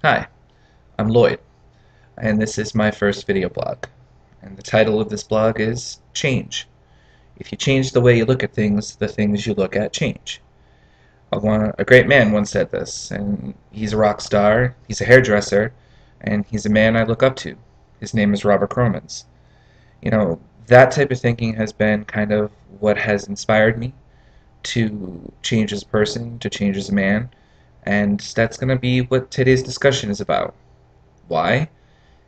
Hi, I'm Lloyd, and this is my first video blog. And the title of this blog is Change. If you change the way you look at things, the things you look at change. A great man once said this, and he's a rock star, he's a hairdresser, and he's a man I look up to. His name is Robert Cromans. That type of thinking has been kind of what has inspired me to change as a person, to change as a man, and that's going to be what today's discussion is about. Why?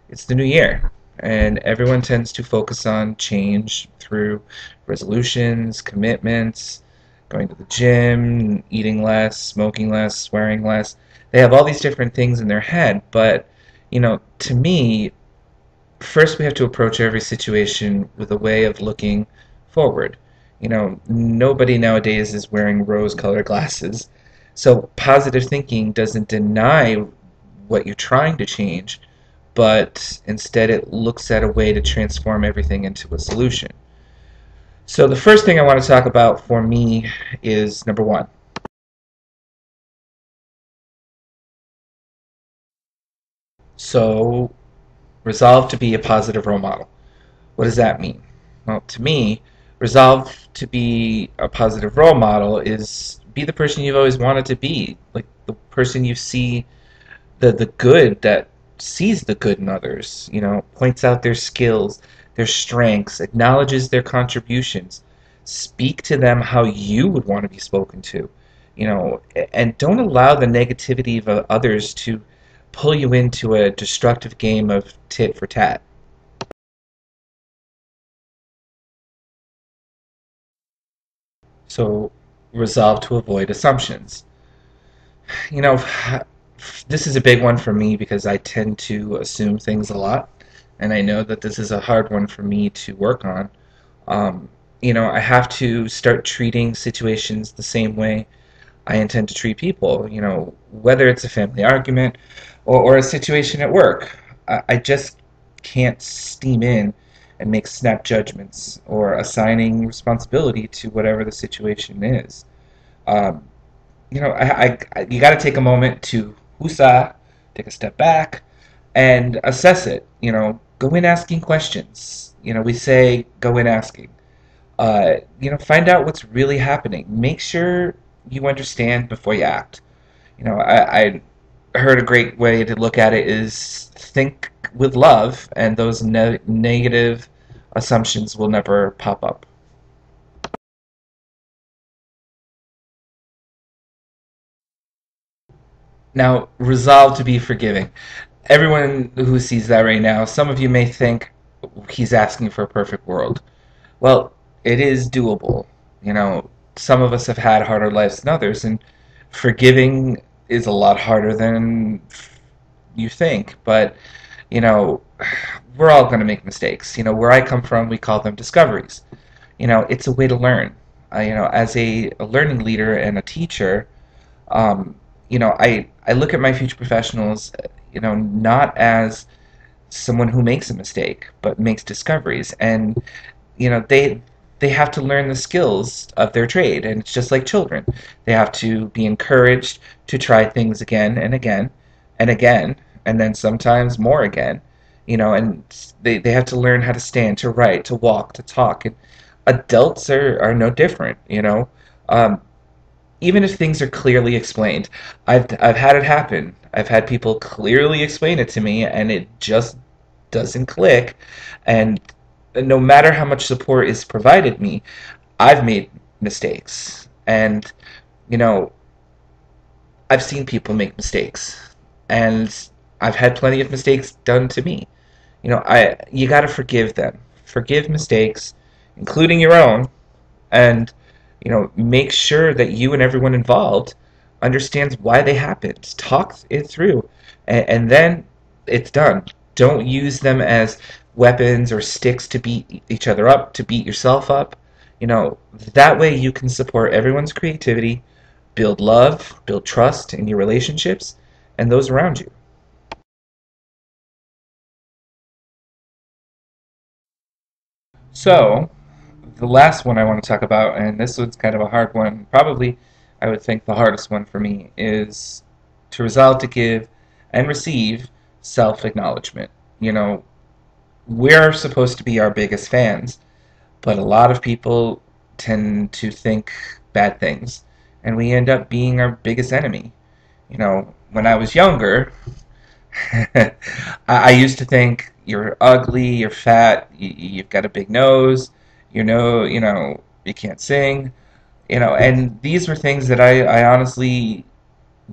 It's the new year, and everyone tends to focus on change through resolutions, commitments, going to the gym, eating less, smoking less, swearing less. They have all these different things in their head, but to me, first we have to approach every situation with a way of looking forward. Nobody nowadays is wearing rose-colored glasses, so positive thinking doesn't deny what you're trying to change, but instead it looks at a way to transform everything into a solution. So the first thing I want to talk about for me is number one. So resolve to be a positive role model. What does that mean? Well, to me, resolve to be a positive role model is be the person you've always wanted to be, like the person you see the good that sees the good in others, points out their skills, their strengths, acknowledges their contributions. Speak to them how you would want to be spoken to, and don't allow the negativity of others to pull you into a destructive game of tit for tat. So resolve to avoid assumptions. You know, this is a big one for me because I tend to assume things a lot, and I know that this is a hard one for me to work on. Um, I have to start treating situations the same way I intend to treat people, whether it's a family argument or a situation at work. I just can't steam in and make snap judgments or assigning responsibility to whatever the situation is. Um, you got to take a moment to husa, take a step back, and assess it. Go in asking questions. We say go in asking. Find out what's really happening. Make sure you understand before you act. I heard a great way to look at it is think with love, and those negative assumptions will never pop up. Now, resolve to be forgiving. Everyone who sees that right now, some of you may think he's asking for a perfect world. Well, it is doable. Some of us have had harder lives than others, and forgiving is a lot harder than you think. But, you know, we're all going to make mistakes. Where I come from, we call them discoveries. It's a way to learn. As a learning leader and a teacher, um, I look at my future professionals, not as someone who makes a mistake, but makes discoveries. And they have to learn the skills of their trade, and it's just like children. They have to be encouraged to try things again and again and again, and then sometimes more again. And they have to learn how to stand, to write, to walk, to talk. And adults are no different. Um, Even if things are clearly explained. I've had it happen. I've had people clearly explain it to me, and it just doesn't click. And no matter how much support is provided me, I've made mistakes. And you know, I've seen people make mistakes, and I've had plenty of mistakes done to me. You got to forgive them. Forgive mistakes, including your own, and make sure that you and everyone involved understands why they happened. Talk it through, and then it's done. Don't use them as weapons or sticks to beat each other up, to beat yourself up. That way you can support everyone's creativity, build love, build trust in your relationships and those around you. So, the last one I want to talk about, and this one's kind of a hard one, probably I would think the hardest one for me, is to resolve to give and receive self-acknowledgement. You know, we're supposed to be our biggest fans, but a lot of people tend to think bad things, and we end up being our biggest enemy. You know, when I was younger, I used to think you're ugly, you're fat, you've got a big nose, you can't sing, and these were things that I honestly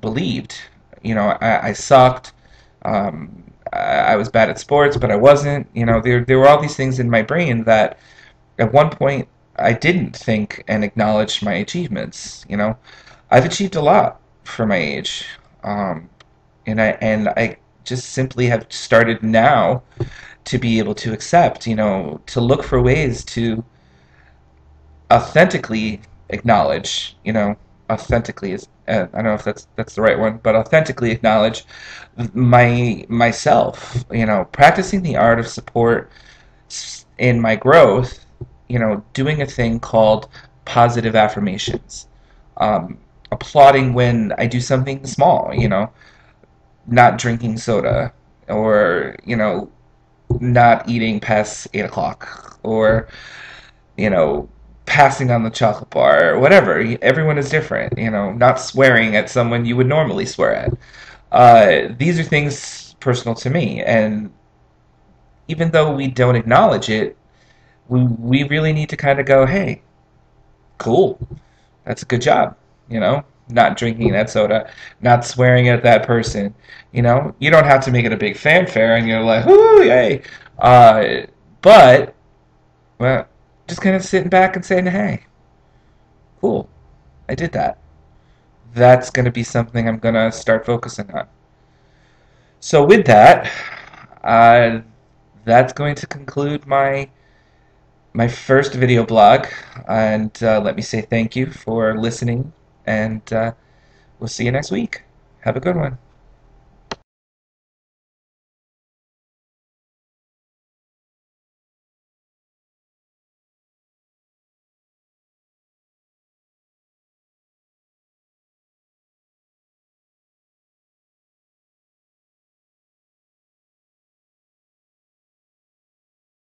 believed. I sucked. I was bad at sports, but I wasn't. There were all these things in my brain that at one point I didn't think and acknowledge my achievements. I've achieved a lot for my age, um, and I just simply have started now to be able to accept, to look for ways to authentically acknowledge, authentically is I don't know if that's the right one, but authentically acknowledge myself, practicing the art of support in my growth, doing a thing called positive affirmations, um, applauding when I do something small, not drinking soda, or not eating past 8 o'clock, or you know, passing on the chocolate bar, or whatever. Everyone is different, not swearing at someone you would normally swear at. These are things personal to me, and even though we don't acknowledge it, we really need to kind of go, hey, cool, that's a good job, not drinking that soda, not swearing at that person. You don't have to make it a big fanfare and you're like, whoo, yay. Uh, but, well, just kind of sitting back and saying, hey, cool, I did that. That's going to be something I'm going to start focusing on. So, with that, uh, that's going to conclude my first video blog. And let me say thank you for listening. And we'll see you next week. Have a good one.